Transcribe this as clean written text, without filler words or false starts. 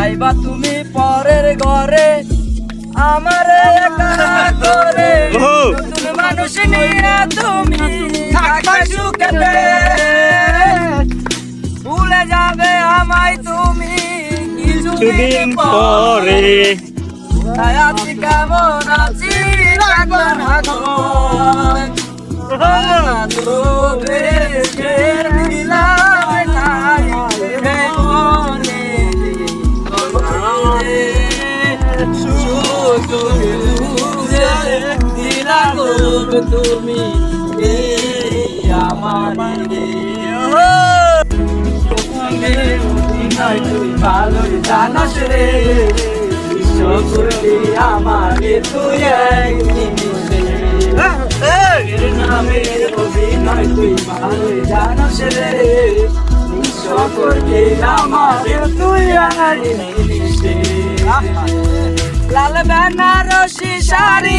যাইবা তুমি পরের ঘরে আমারে একা করে নতুন মানুষ নিয়ে তুমি থাকবে সুখেতে ভুলে যাবে আমায় তুমি কিছুদিন পরে তাই আছি কেমন আছি রাখবে না খবর তো বেশে দিলাই নাই মনে তুমি আমার তুই ভালো জানাস রে বিশ্ব করলি আমারে তুই এক নিমিষে নামের অভিনয় তুই ভালো জানাস রে বিশ্ব করলি আমারে তুই এক নিমিষে লাল বেনারসি শাড়ি